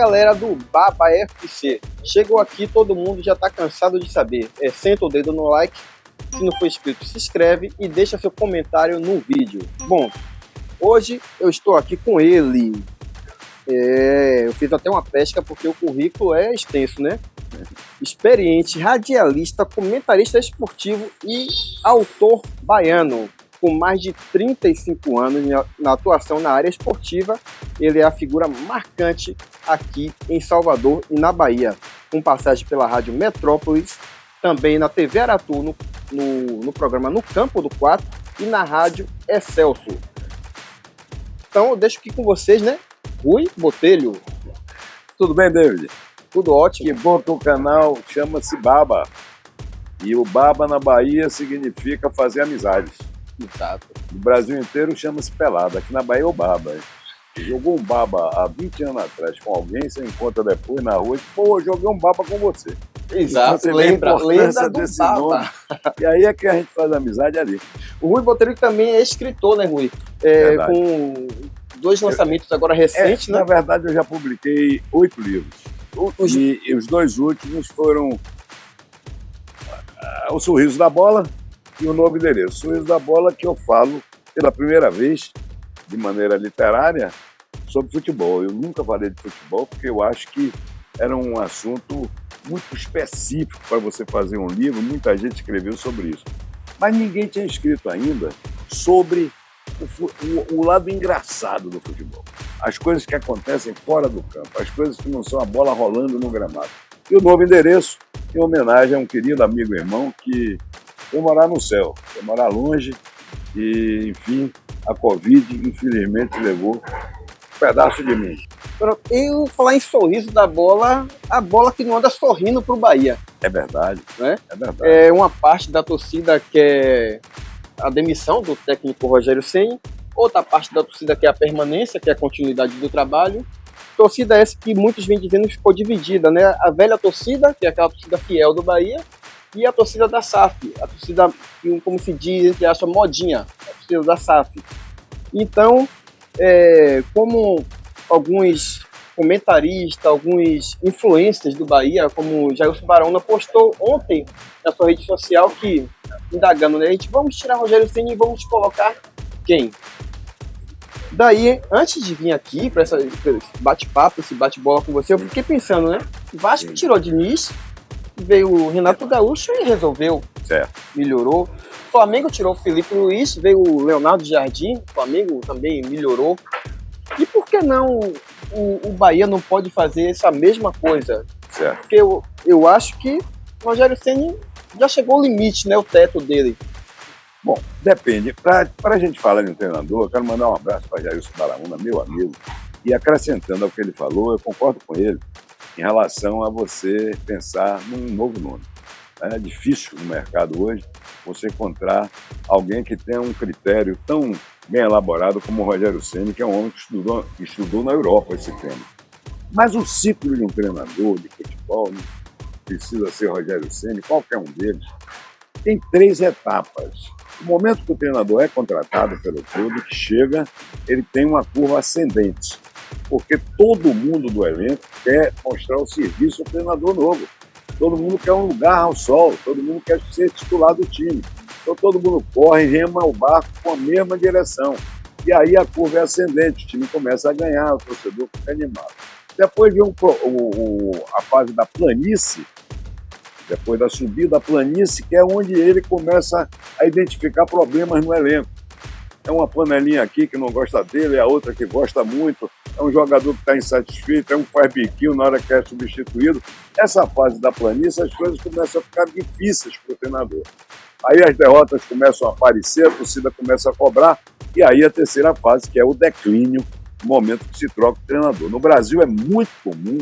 galera do Baba FC. Chegou aqui, todo mundo já tá cansado de saber. Senta o dedo no like, se não for inscrito, se inscreve e deixa seu comentário no vídeo. Bom, hoje eu estou aqui com ele. Eu fiz até uma pesca porque o currículo é extenso, né? Experiente, radialista, comentarista esportivo e autor baiano. Com mais de 35 anos na atuação na área esportiva, ele é a figura marcante aqui em Salvador e na Bahia, com passagem pela Rádio Metrópolis, também na TV Aratu, no programa No Campo do 4 e na Rádio Excelso. Então eu deixo aqui com vocês, né? Rui Botelho. Tudo bem, David? Tudo ótimo. Que bom que o canal chama-se Baba. E o Baba na Bahia significa fazer amizades. Exato. No Brasil inteiro chama-se Pelada. Aqui na Bahia é o Baba. Jogou um Baba há 20 anos atrás com alguém, você encontra depois na rua e diz, pô, eu joguei um Baba com você. Exato, você lembra do desse Baba. nome. E aí é que a gente faz amizade ali. O Rui Botelho também é escritor, né, Rui? Com 2 lançamentos agora recentes, né? Na verdade, eu já publiquei 8 livros. E os 2 últimos foram O Sorriso da Bola e O Novo Endereço. O Sorriso da Bola que eu falo pela primeira vez, de maneira literária, sobre futebol. Eu nunca falei de futebol porque eu acho que era um assunto muito específico para você fazer um livro. Muita gente escreveu sobre isso. Mas ninguém tinha escrito ainda sobre o lado engraçado do futebol. As coisas que acontecem fora do campo, as coisas que não são a bola rolando no gramado. E O Novo Endereço, em homenagem a um querido amigo e irmão que foi morar no céu, foi morar longe e, enfim, a Covid, infelizmente, levou um pedaço de mim. Eu falar em sorriso da bola, a bola que não anda sorrindo pro Bahia. É verdade, né? É verdade. É uma parte da torcida que é a demissão do técnico Rogério Ceni, outra parte da torcida que é a permanência, que é a continuidade do trabalho. Torcida essa que muitos vêm dizendo que ficou dividida, né? A velha torcida, que é aquela torcida fiel do Bahia, e a torcida da SAF, a torcida, como se diz, entre aspas, modinha, a torcida da SAF. Então, como alguns comentaristas, alguns influencers do Bahia, como o Jailson Barona, postou ontem na sua rede social que, indagando, né, a gente vamos tirar Rogério Ceni e vamos colocar quem? Daí, antes de vir aqui para esse bate-papo, esse bate-bola com você, eu fiquei pensando, né? O Vasco tirou Diniz, veio o Renato Gaúcho e resolveu. Certo. Melhorou. O Flamengo tirou o Felipe Luiz, veio o Leonardo Jardim, o Flamengo também melhorou. E por que não o Bahia não pode fazer essa mesma coisa? Certo. Porque eu acho que o Rogério Ceni já chegou ao limite, né? O teto dele. Bom, depende. Para a gente falar de um treinador, eu quero mandar um abraço para Jailson Barahona, meu amigo. E acrescentando ao que ele falou, eu concordo com ele em relação a você pensar num novo nome. É difícil no mercado hoje você encontrar alguém que tenha um critério tão bem elaborado como o Rogério Ceni, que é um homem que estudou na Europa esse tema. Mas o ciclo de um treinador de futebol, não precisa ser Rogério Ceni, qualquer um deles, tem 3 etapas. No momento que o treinador é contratado pelo clube, que chega, ele tem uma curva ascendente, porque todo mundo do elenco quer mostrar o serviço ao treinador novo. Todo mundo quer um lugar ao sol, todo mundo quer ser titular do time. Então todo mundo corre, rema o barco com a mesma direção. E aí a curva é ascendente, o time começa a ganhar, o torcedor fica animado. Depois vem a fase da planície, depois da subida da planície, que é onde ele começa a identificar problemas no elenco. É uma panelinha aqui que não gosta dele, é a outra que gosta muito, é um jogador que está insatisfeito, é um que faz biquinho na hora que é substituído. Essa fase da planície, as coisas começam a ficar difíceis para o treinador. Aí as derrotas começam a aparecer, a torcida começa a cobrar, e aí a terceira fase, que é o declínio, o momento que se troca o treinador. No Brasil é muito comum,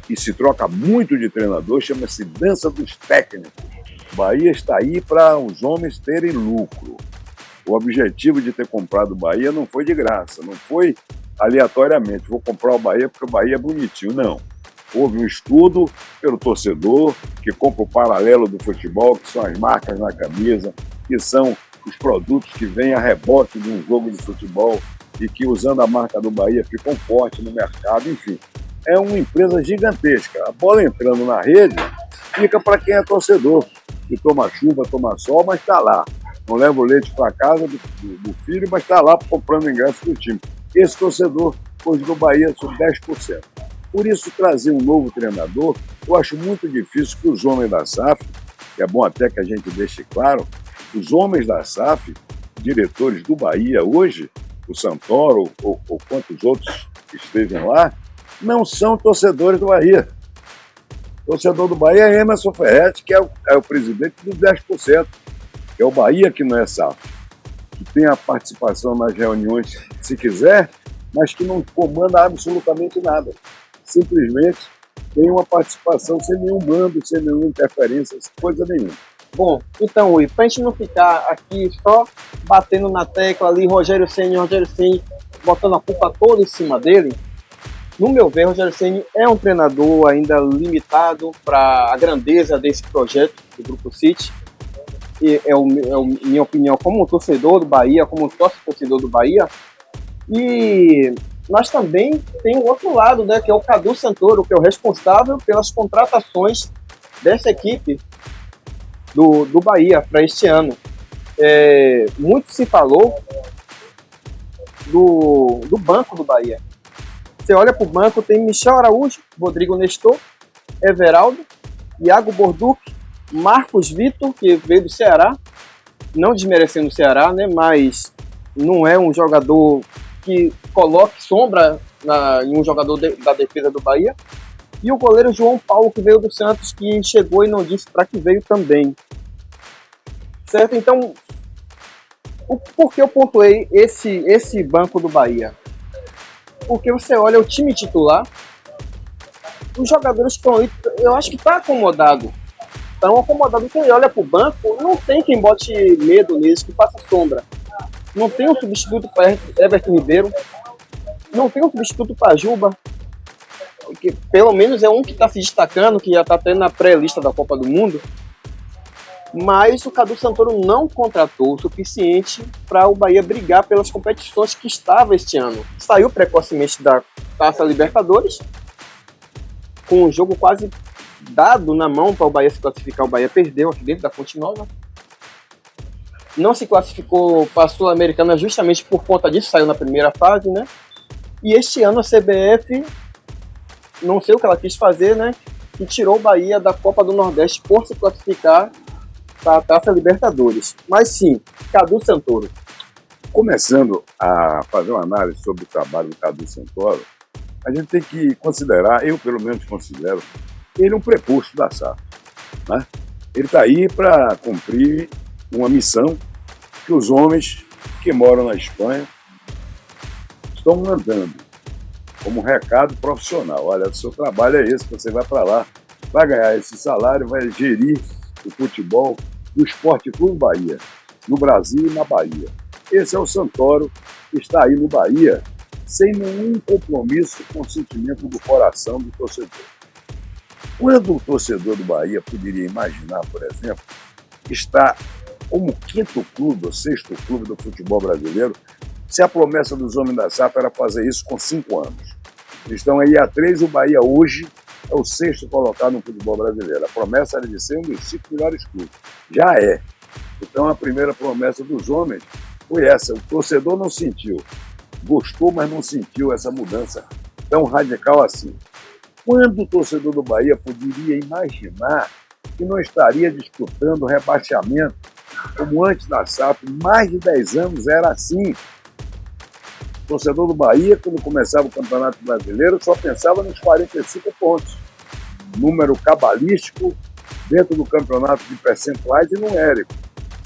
e se troca muito de treinador, chama-se dança dos técnicos. O Bahia está aí para os homens terem lucro. O objetivo de ter comprado o Bahia não foi de graça, não foi aleatoriamente, vou comprar o Bahia porque o Bahia é bonitinho, não. Houve um estudo pelo torcedor que compra o paralelo do futebol, que são as marcas na camisa, que são os produtos que vêm a reboque de um jogo de futebol e que, usando a marca do Bahia, ficam fortes no mercado, enfim. é uma empresa gigantesca. A bola entrando na rede fica para quem é torcedor, que toma chuva, toma sol, mas está lá. Não leva o leite para casa do filho, mas está lá comprando ingresso do time. Esse torcedor, hoje no Bahia, são 10%. Por isso, trazer um novo treinador, eu acho muito difícil que os homens da SAF, que é bom até que a gente deixe claro, os homens da SAF, diretores do Bahia hoje, o Santoro ou quantos outros que estejam lá, não são torcedores do Bahia. O torcedor do Bahia é Emerson Ferretti, que é o presidente dos 10%, que é o Bahia que não é SAF, que tem a participação nas reuniões, se quiser, mas que não comanda absolutamente nada. Simplesmente tem uma participação sem nenhum mando, sem nenhuma interferência, sem coisa nenhuma. Bom, então, Rui, para a gente não ficar aqui só batendo na tecla ali, Rogério Ceni, botando a culpa toda em cima dele, no meu ver, Rogério Ceni é um treinador ainda limitado para a grandeza desse projeto do Grupo City. E minha opinião como um torcedor do Bahia, como um torcedor do Bahia. E nós também tem o outro lado, né, que é o Cadu Santoro, que é o responsável pelas contratações dessa equipe do Bahia para este ano. Muito se falou do banco do Bahia. Você olha para o banco, tem Michel Araújo, Rodrigo Nestor, Everaldo, Iago Borduc, Marcos Vitor, que veio do Ceará, não desmerecendo o Ceará, né, mas não é um jogador que coloque sombra em um jogador da defesa do Bahia. E o goleiro João Paulo, que veio do Santos, que chegou e não disse para que veio também. Certo? Então, por que eu pontuei esse banco do Bahia? Porque você olha o time titular, os jogadores que estão ali, eu acho que está acomodado. Estão acomodados. Quem olha para o banco, não tem quem bote medo neles, que faça sombra. Não tem um substituto para Everton Ribeiro, não tem um substituto para Juba, que pelo menos é um que está se destacando, que já está tendo na pré-lista da Copa do Mundo. Mas o Cadu Santoro não contratou o suficiente para o Bahia brigar pelas competições que estava este ano. Saiu precocemente da Taça Libertadores, com o jogo quase dado na mão para o Bahia se classificar. O Bahia perdeu aqui dentro da Fonte Nova. Não se classificou para a Sul-Americana justamente por conta disso, saiu na primeira fase, né? E este ano a CBF, não sei o que ela quis fazer, né? Que tirou o Bahia da Copa do Nordeste por se classificar para a Taça Libertadores. Mas sim, Cadu Santoro. Começando a fazer uma análise sobre o trabalho do Cadu Santoro, a gente tem que considerar, eu pelo menos considero, ele um preposto da SAF, né? Ele está aí para cumprir uma missão que os homens que moram na Espanha estão mandando como recado profissional. Olha, o seu trabalho é esse, você vai para lá, vai ganhar esse salário, vai gerir o futebol do Esporte Clube Bahia, no Brasil e na Bahia. Esse é o Santoro, que está aí no Bahia, sem nenhum compromisso com o sentimento do coração do torcedor. Quando o torcedor do Bahia poderia imaginar, por exemplo, estar como quinto clube, ou sexto clube do futebol brasileiro, se a promessa dos homens da SAF era fazer isso com 5 anos. Eles estão aí há 3, o Bahia hoje é o sexto colocado no futebol brasileiro. A promessa era de ser um dos 5 melhores clubes. Já é. Então a primeira promessa dos homens foi essa. O torcedor não sentiu. Gostou, mas não sentiu essa mudança tão radical assim. Quando o torcedor do Bahia poderia imaginar que não estaria disputando o rebaixamento como antes da SAF? Mais de 10 anos era assim. O torcedor do Bahia, quando começava o Campeonato Brasileiro, só pensava nos 45 pontos. Número cabalístico dentro do campeonato de percentuais e numérico.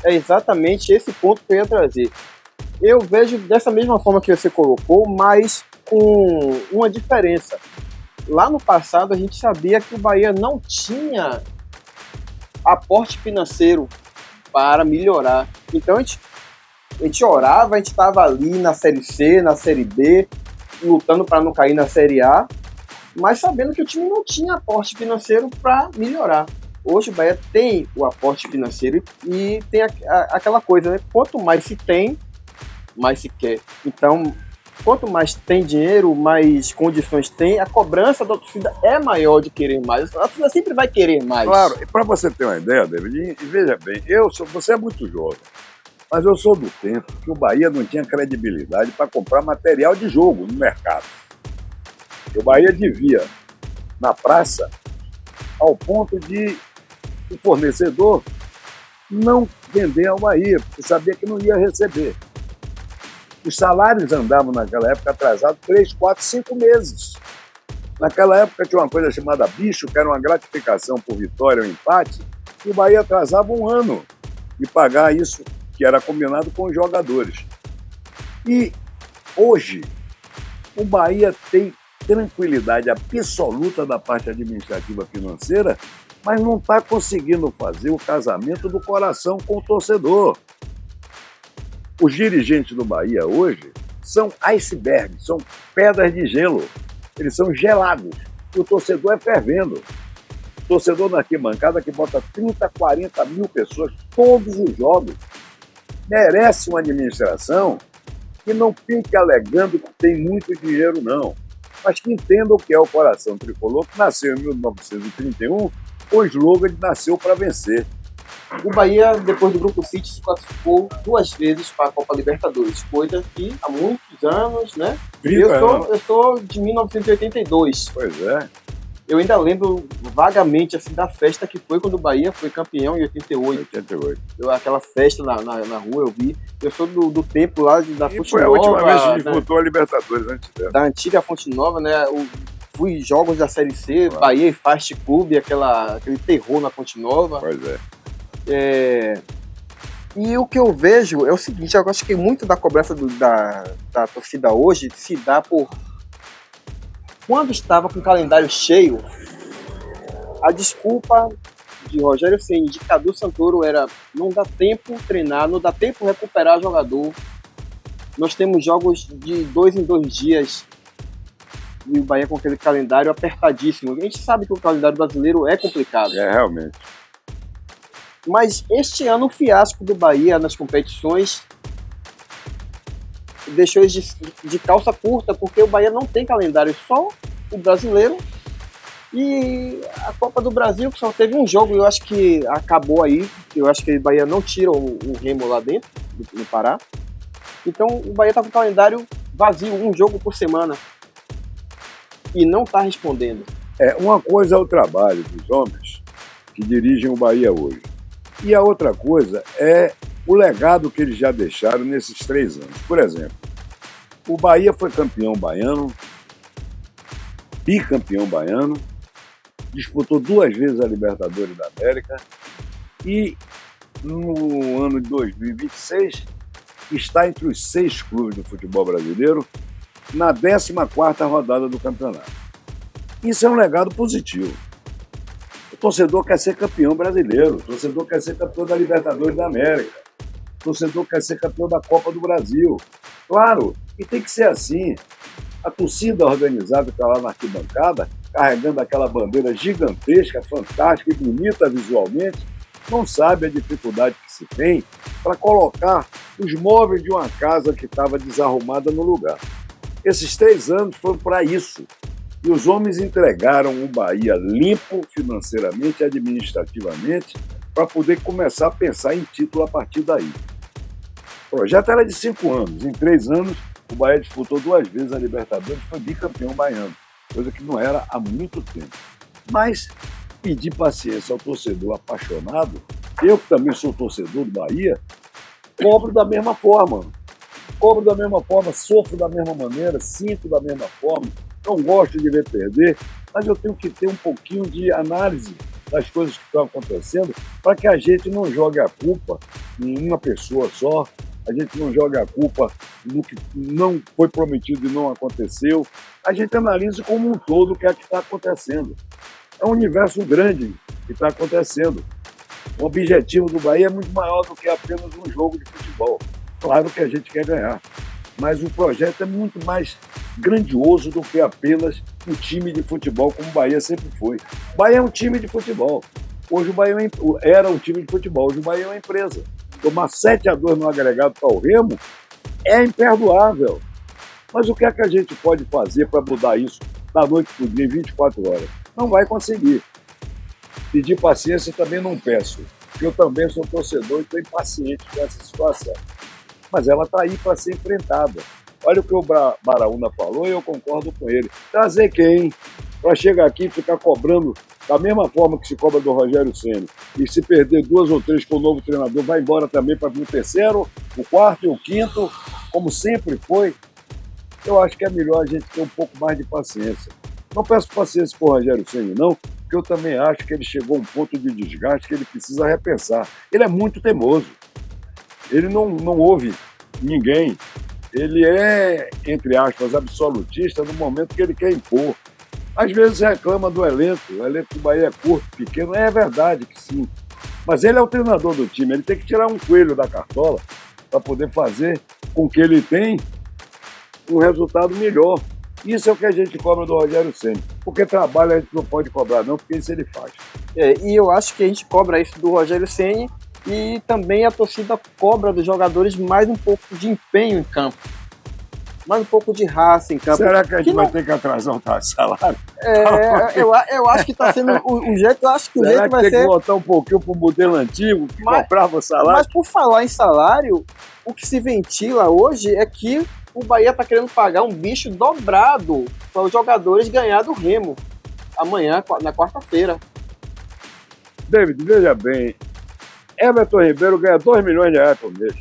É exatamente esse ponto que eu ia trazer. Eu vejo dessa mesma forma que você colocou, mas com uma diferença. Lá no passado, a gente sabia que o Bahia não tinha aporte financeiro para melhorar. Então, a gente orava, a gente estava ali na Série C, na Série B, lutando para não cair na Série A, mas sabendo que o time não tinha aporte financeiro para melhorar. Hoje o Bahia tem o aporte financeiro e tem aquela coisa, né? Quanto mais se tem, mais se quer. Então, quanto mais tem dinheiro, mais condições tem, a cobrança da torcida é maior de querer mais. A torcida sempre vai querer mais. Claro, e para você ter uma ideia, David, e veja bem, você é muito jovem, mas eu sou do tempo que o Bahia não tinha credibilidade para comprar material de jogo no mercado. O Bahia devia na praça ao ponto de o fornecedor não vender ao Bahia, porque sabia que não ia receber. Os salários andavam naquela época atrasados 3, 4, 5 meses. Naquela época tinha uma coisa chamada bicho, que era uma gratificação por vitória ou empate, e o Bahia atrasava um ano de pagar isso que era combinado com os jogadores. E hoje o Bahia tem tranquilidade absoluta da parte administrativa financeira, mas não está conseguindo fazer o casamento do coração com o torcedor. Os dirigentes do Bahia hoje são icebergs, são pedras de gelo. Eles são gelados. E o torcedor é fervendo. O torcedor na arquibancada que bota 30, 40 mil pessoas todos os jogos merece uma administração que não fique alegando que tem muito dinheiro, não. Mas que entenda o que é o coração tricolor, que nasceu em 1931, o slogan de nasceu para vencer. O Bahia, depois do Grupo City, se classificou 2 vezes para a Copa Libertadores, coisa que há muitos anos, né? Eu sou de 1982. Pois é. Eu ainda lembro vagamente assim, da festa que foi quando o Bahia foi campeão em 88. Aquela festa na rua, eu vi. Eu sou do tempo lá da Fonte Nova. Foi a última vez que disputou a Libertadores antes dela. Da antiga Fonte Nova, né? Fui jogos da Série C, Bahia e Fast Clube, aquele terror na Fonte Nova. Pois é. E o que eu vejo é o seguinte, eu acho que muito da cobrança da torcida hoje se dá por... Quando estava com o calendário cheio, a desculpa de Rogério Ceni e de Cadu Santoro era não dá tempo treinar, não dá tempo recuperar jogador. Nós temos jogos de 2 em 2 dias e o Bahia com aquele calendário apertadíssimo. A gente sabe que o calendário brasileiro é complicado. É, realmente. Mas este ano o fiasco do Bahia nas competições deixou eles de calça curta, porque o Bahia não tem calendário, só o brasileiro e a Copa do Brasil, que só teve um jogo, eu acho que acabou aí, eu acho que o Bahia não tira o Remo lá dentro, no Pará. Então o Bahia tá com o calendário vazio, um jogo por semana, e não tá respondendo. Uma coisa é o trabalho dos homens que dirigem o Bahia hoje, e a outra coisa é o legado que eles já deixaram nesses 3 anos. Por exemplo, o Bahia foi campeão baiano, bicampeão baiano, disputou 2 vezes a Libertadores da América e no ano de 2026 está entre os 6 clubes do futebol brasileiro na 14ª rodada do campeonato. Isso é um legado positivo. O torcedor quer ser campeão brasileiro, o torcedor quer ser campeão da Libertadores da América, o torcedor quer ser campeão da Copa do Brasil. Claro, e tem que ser assim. A torcida organizada que está lá na arquibancada, carregando aquela bandeira gigantesca, fantástica e bonita visualmente, não sabe a dificuldade que se tem para colocar os móveis de uma casa que estava desarrumada no lugar. Esses 3 anos foram para isso. E os homens entregaram o Bahia limpo financeiramente e administrativamente para poder começar a pensar em título a partir daí. O projeto era de 5 anos. Em 3 anos, o Bahia disputou 2 vezes a Libertadores e foi bicampeão baiano, coisa que não era há muito tempo. Mas pedir paciência ao torcedor apaixonado, eu que também sou torcedor do Bahia, cobro da mesma forma. Cobro da mesma forma, sofro da mesma maneira, sinto da mesma forma. Não gosto de ver perder, mas eu tenho que ter um pouquinho de análise das coisas que estão acontecendo para que a gente não jogue a culpa em uma pessoa só, a gente não jogue a culpa no que não foi prometido e não aconteceu. A gente analisa como um todo o que é que está acontecendo. É um universo grande que está acontecendo. O objetivo do Bahia é muito maior do que apenas um jogo de futebol. Claro que a gente quer ganhar, mas o projeto é muito mais grandioso do que apenas um time de futebol, como o Bahia sempre foi. O Bahia é um time de futebol. Hoje o Bahia era um time de futebol, hoje o Bahia é uma empresa. Tomar 7-2 no agregado para o Remo é imperdoável. Mas o que é que a gente pode fazer para mudar isso da noite para o dia, em 24 horas? Não vai conseguir. Pedir paciência também não peço, porque eu também sou torcedor e estou impaciente com essa situação. Mas ela está aí para ser enfrentada. Olha o que o Baraúna falou e eu concordo com ele. Trazer quem? Para chegar aqui e ficar cobrando da mesma forma que se cobra do Rogério Ceni. E se perder 2 ou 3 com o novo treinador, vai embora também para vir o terceiro, o quarto e o quinto, como sempre foi. Eu acho que é melhor a gente ter um pouco mais de paciência. Não peço paciência com o Rogério Ceni, não, porque eu também acho que ele chegou a um ponto de desgaste que ele precisa repensar. Ele é muito teimoso. Ele não ouve ninguém. Ele é, entre aspas, absolutista no momento que ele quer impor. Às vezes reclama do elenco, o elenco do Bahia é curto, pequeno, é verdade que sim. Mas ele é o treinador do time, ele tem que tirar um coelho da cartola para poder fazer com que ele tenha um resultado melhor. Isso é o que a gente cobra do Rogério Ceni. Porque trabalho a gente não pode cobrar não, porque isso ele faz. E eu acho que a gente cobra isso do Rogério Ceni e também a torcida cobra dos jogadores mais um pouco de empenho em campo. Mais um pouco de raça em campo. Será que a gente vai ter que atrasar o salário? Eu acho que está sendo o jeito, eu acho que o Será jeito que vai tem ser... que voltar um pouquinho para o modelo antigo, que comprava o salário? Mas por falar em salário, o que se ventila hoje é que o Bahia está querendo pagar um bicho dobrado para os jogadores ganhar do Remo amanhã, na quarta-feira. David, veja bem, Everton Ribeiro ganha 2 milhões de reais por mês.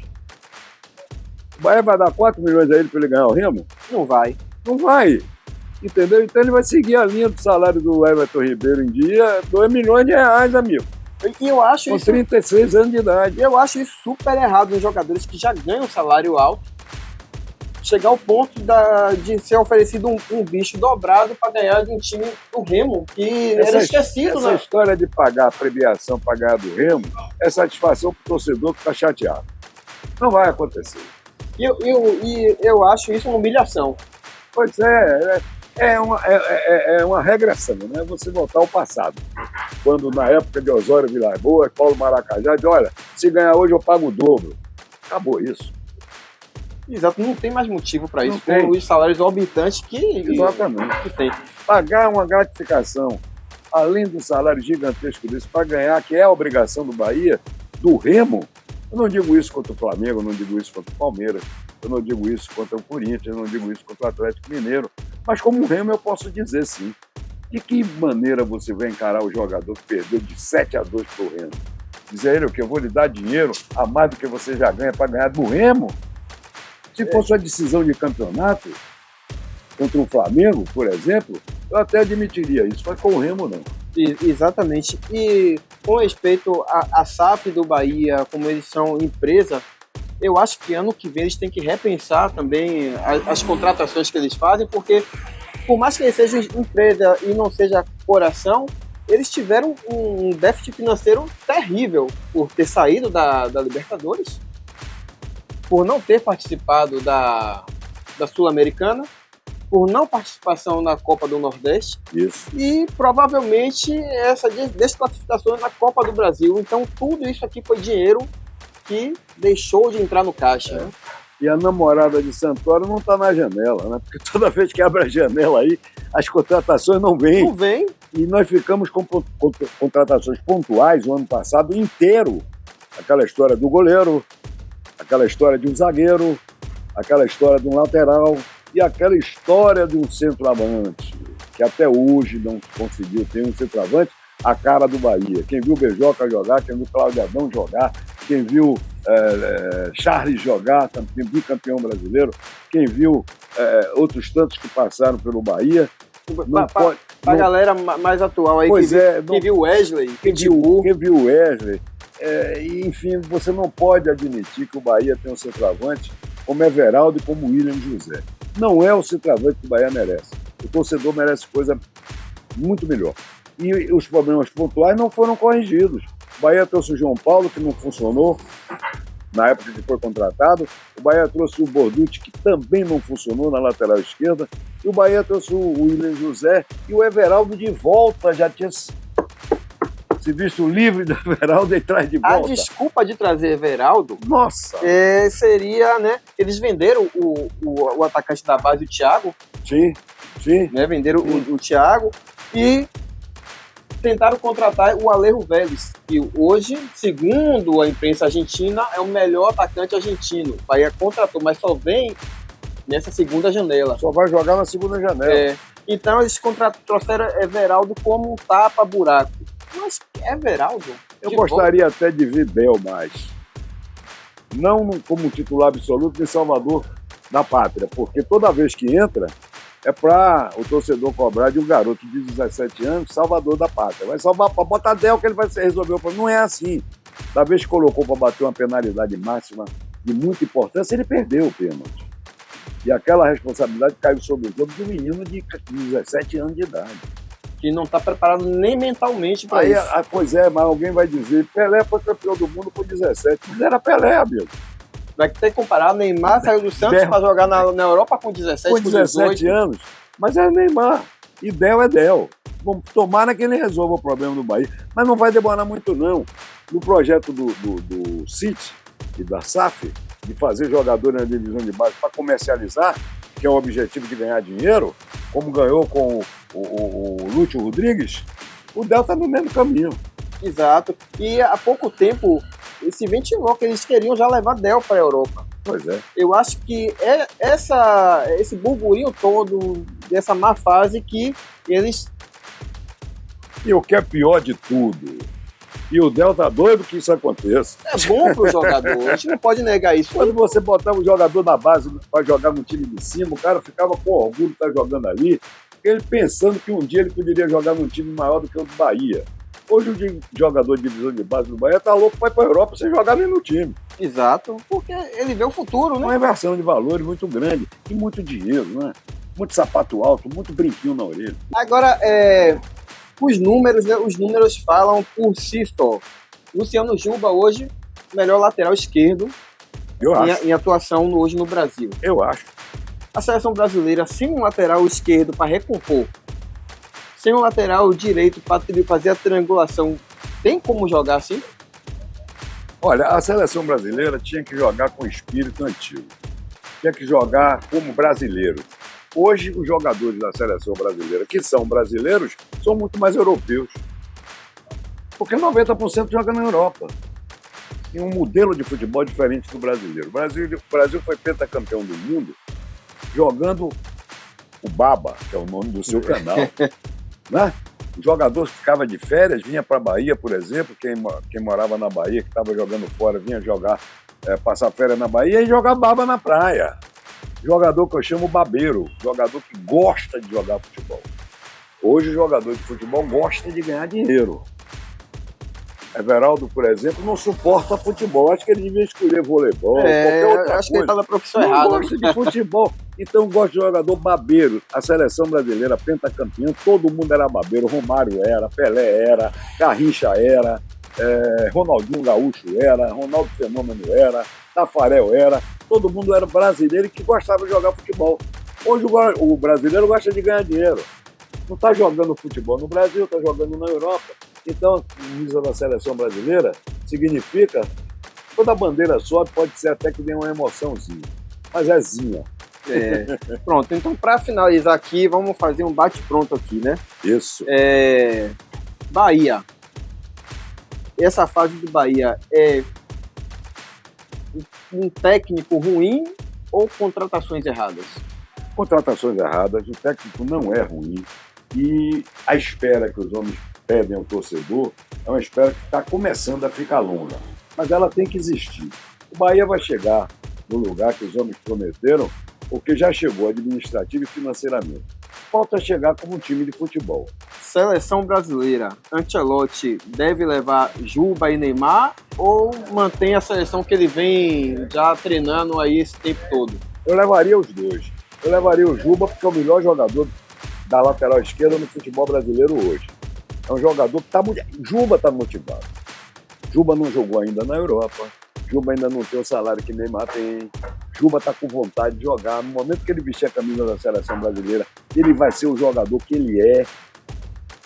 O Bahia vai dar 4 milhões a ele para ele ganhar o Remo? Não vai. Não vai. Entendeu? Então ele vai seguir a linha do salário do Everton Ribeiro em dia, 2 milhões de reais, amigo. E eu acho com isso... 36 anos de idade. Eu acho isso super errado nos jogadores que já ganham salário alto, chegar ao ponto de ser oferecido um bicho dobrado para ganhar de um time do Remo, que era esquecido. Essa história de pagar a premiação para ganhar do Remo é satisfação para o torcedor que está chateado. Não vai acontecer. E eu acho isso uma humilhação. Pois é uma regressão, né? Você voltar ao passado. Quando na época de Osório Vilas-Boas, Paulo Maracajá, diz, olha, se ganhar hoje eu pago o dobro. Acabou isso. Exato, não tem mais motivo para isso, com os salários exorbitantes que tem. Pagar uma gratificação, além do salário gigantesco desse, para ganhar, que é a obrigação do Bahia, do Remo. Eu não digo isso contra o Flamengo, eu não digo isso contra o Palmeiras, eu não digo isso contra o Corinthians, eu não digo isso contra o Atlético Mineiro, mas como o Remo eu posso dizer sim. De que maneira você vai encarar o jogador que perdeu de 7-2 para o Remo? Dizer a ele o que eu vou lhe dar dinheiro a mais do que você já ganha para ganhar do Remo? Se fosse uma decisão de campeonato contra o Flamengo, por exemplo, eu até admitiria isso, mas com o Remo não. Exatamente. E com respeito à SAF do Bahia, como eles são empresa, eu acho que ano que vem eles têm que repensar também as contratações que eles fazem, porque por mais que eles sejam empresa e não seja coração, eles tiveram um déficit financeiro terrível por ter saído da Libertadores, por não ter participado da Sul-Americana, por não participação na Copa do Nordeste. Isso. E provavelmente essa desclassificação na Copa do Brasil. Então tudo isso aqui foi dinheiro que deixou de entrar no caixa. Né? E a namorada de Santoro não está na janela, né? Porque toda vez que abre a janela aí, as contratações não vêm. Não vem. E nós ficamos com contratações pontuais o ano passado inteiro. Aquela história do goleiro, aquela história de um zagueiro, aquela história de um lateral e aquela história de um centroavante, que até hoje não conseguiu ter um centroavante a cara do Bahia. Quem viu o Beijoca jogar, quem viu o Cláudio Adão jogar, quem viu Charles jogar, bicampeão brasileiro, quem viu outros tantos que passaram pelo Bahia. Para a galera mais atual aí, quem viu o Wesley, quem viu o Wesley. Enfim, você não pode admitir que o Bahia tem um centroavante como Everaldo e como William José. Não é o centroavante que o Bahia merece. O torcedor merece coisa muito melhor. E os problemas pontuais não foram corrigidos. O Bahia trouxe o João Paulo, que não funcionou na época que foi contratado. O Bahia trouxe o Borducci, que também não funcionou na lateral esquerda. E o Bahia trouxe o William José e o Everaldo de volta. Já tinha Se visto livre do Everaldo e traz de A volta. desculpa de trazer Everaldo Nossa! seria, né? Eles venderam o atacante da base, o Thiago, Sim. né? Venderam o Thiago e tentaram contratar o Alejo Vélez, que hoje, segundo a imprensa argentina, é o melhor atacante argentino. O Bahia contratou, mas só vem nessa segunda janela. Só vai jogar na segunda janela. Então eles trouxeram Everaldo como um tapa-buraco. Mas Everaldo? Eu gostaria até de ver Del mais. Não como titular absoluto em Salvador da Pátria, porque toda vez que entra é para o torcedor cobrar de um garoto de 17 anos, Salvador da Pátria. Vai salvar para botar Del que ele vai resolver o problema. Não é assim. Da vez que colocou para bater uma penalidade máxima de muita importância, ele perdeu o pênalti. E aquela responsabilidade caiu sobre o ombros de um menino de 17 anos de idade. Que não está preparado nem mentalmente para isso. Pois é, mas alguém vai dizer, Pelé foi campeão do mundo com 17. Mas era Pelé, amigo. Vai ter que comparar, Neymar saiu do Santos para jogar na Europa com 17, com 17 anos. Mas é Neymar. E Del é Del. Tomara que ele resolva o problema do Bahia. Mas não vai demorar muito, não. No projeto do City e da SAF, de fazer jogadores na divisão de base para comercializar, que é o objetivo de ganhar dinheiro, como ganhou com o Lúcio Rodrigues, o Del está no mesmo caminho. Exato. E há pouco tempo se ventilou que eles queriam já levar Del para a Europa. Pois é. Eu acho que esse burburinho todo, dessa má fase que eles... E o que é pior de tudo, e o Del tá doido que isso aconteça. É bom pro jogador, a gente não pode negar isso. Quando você botava o jogador da base para jogar no time de cima, o cara ficava com orgulho de estar jogando ali, ele pensando que um dia ele poderia jogar num time maior do que o do Bahia. Hoje o jogador de divisão de base do Bahia tá louco para ir para a Europa sem jogar nem no time. Exato, porque ele vê o futuro, né? Uma inversão de valores muito grande e muito dinheiro, né? Muito sapato alto, muito brinquinho na orelha. Agora, os números, né? Os números falam por si só. Luciano Juba hoje, melhor lateral esquerdo em atuação hoje no Brasil. Eu acho. A seleção brasileira, sem um lateral esquerdo para recompor, sem um lateral direito para fazer a triangulação, tem como jogar assim? Olha, a seleção brasileira tinha que jogar com espírito antigo. Tinha que jogar como brasileiro. Hoje, os jogadores da seleção brasileira, que são brasileiros, são muito mais europeus. Porque 90% joga na Europa. Tem um modelo de futebol diferente do brasileiro. O Brasil foi pentacampeão do mundo jogando o Baba, que é o nome do seu canal. Né? O jogador ficava de férias, vinha para a Bahia, por exemplo, quem morava na Bahia, que estava jogando fora, vinha jogar, passar férias na Bahia e jogar baba na praia. Jogador que eu chamo babeiro, jogador que gosta de jogar futebol. Hoje o jogador de futebol gosta de ganhar dinheiro. Everaldo, por exemplo, não suporta futebol. Acho que ele devia escolher voleibol, qualquer outra coisa. Acho que ele está na profissão errada. Não gosta de futebol. Então gosta de jogador babeiro. A seleção brasileira, pentacampeã, todo mundo era babeiro. Romário era, Pelé era, Garrincha era, Ronaldinho Gaúcho era, Ronaldo Fenômeno era, Tafarel era. Todo mundo era brasileiro e que gostava de jogar futebol. Hoje o brasileiro gosta de ganhar dinheiro. Não está jogando futebol no Brasil, está jogando na Europa. Então, a camisa da seleção brasileira significa toda a bandeira sobe, pode ser até que dê uma emoçãozinha, mas é zinha. Pronto, então para finalizar aqui, vamos fazer um bate-pronto aqui, né? Isso. Bahia. Essa fase do Bahia é um técnico ruim ou contratações erradas? Contratações erradas, o técnico não é ruim e a espera que os homens pedem ao torcedor é uma espera que está começando a ficar longa, mas ela tem que existir. O Bahia vai chegar no lugar que os homens prometeram, porque já chegou administrativo e financeiramente. Falta chegar como um time de futebol. Seleção brasileira, Ancelotti deve levar Juba e Neymar ou mantém a seleção que ele vem já treinando aí esse tempo todo? Eu levaria os dois. Eu levaria o Juba porque é o melhor jogador da lateral esquerda no futebol brasileiro hoje. É um jogador que está muito... Juba está motivado. Juba não jogou ainda na Europa. Juba ainda não tem o salário que Neymar tem. Juba está com vontade de jogar. No momento que ele vestir a camisa da seleção brasileira, ele vai ser o jogador que ele é,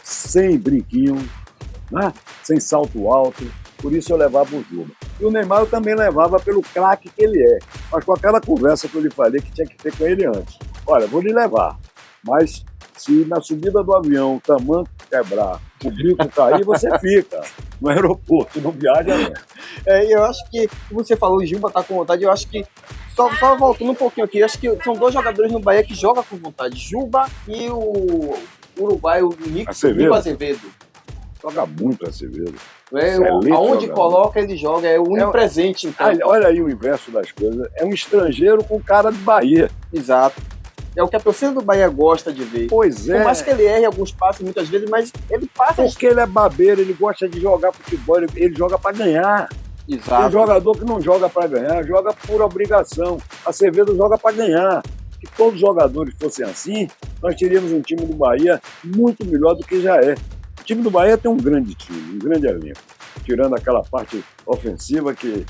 sem brinquinho, né? Sem salto alto, por isso eu levava o Juba. E o Neymar eu também levava pelo craque que ele é, mas com aquela conversa que eu lhe falei que tinha que ter com ele antes. Olha, vou lhe levar, mas se na subida do avião o tamanco quebrar, o bico cair, você fica no aeroporto, não viaja não. Eu acho que, como você falou, o Juba tá com vontade, eu acho que, só voltando um pouquinho aqui, eu acho que são 2 jogadores no Bahia que jogam com vontade, Juba e o uruguaio, o Nico Azevedo. Joga muito Acevedo. Aonde coloca, ele joga, é o onipresente. Então. Olha aí o inverso das coisas, é um estrangeiro com cara de Bahia. Exato. É o que a torcida do Bahia gosta de ver. Pois é. Por mais que ele erre alguns passes muitas vezes, mas ele passa... Porque ele é babeiro, ele gosta de jogar futebol, ele joga para ganhar. Exato. Tem jogador que não joga para ganhar, joga por obrigação. Acevedo joga para ganhar. Se todos os jogadores fossem assim, nós teríamos um time do Bahia muito melhor do que já é. O time do Bahia tem um grande time, um grande elenco. Tirando aquela parte ofensiva que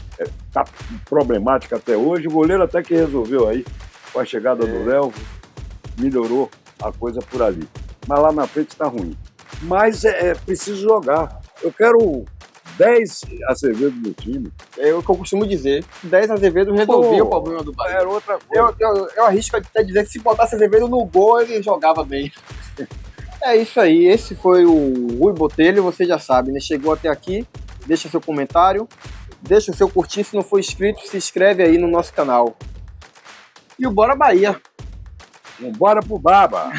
está problemática até hoje, o goleiro até que resolveu aí. Com a chegada do Léo, melhorou a coisa por ali. Mas lá na frente está ruim. Mas é preciso jogar. Eu quero 10 Azevedo no time. É o que eu costumo dizer. 10 Azevedo resolvia o problema do Bahia. Era outra coisa. Eu arrisco até dizer que se botasse Azevedo no gol, ele jogava bem. É isso aí. Esse foi o Rui Botelho. Você já sabe, né? Chegou até aqui. Deixa seu comentário. Deixa o seu curtir. Se não for inscrito, se inscreve aí no nosso canal. E o Bora Bahia. Bora pro Baba.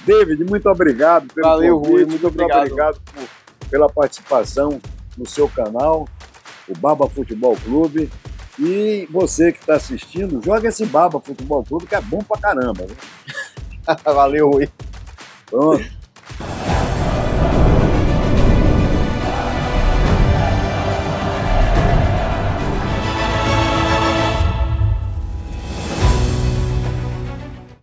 David, muito obrigado pelo Valeu, convite. Rui, muito obrigado pela participação no seu canal, o Baba Futebol Clube. E você que está assistindo, joga esse Baba Futebol Clube que é bom pra caramba. Né? Valeu, Rui. Pronto.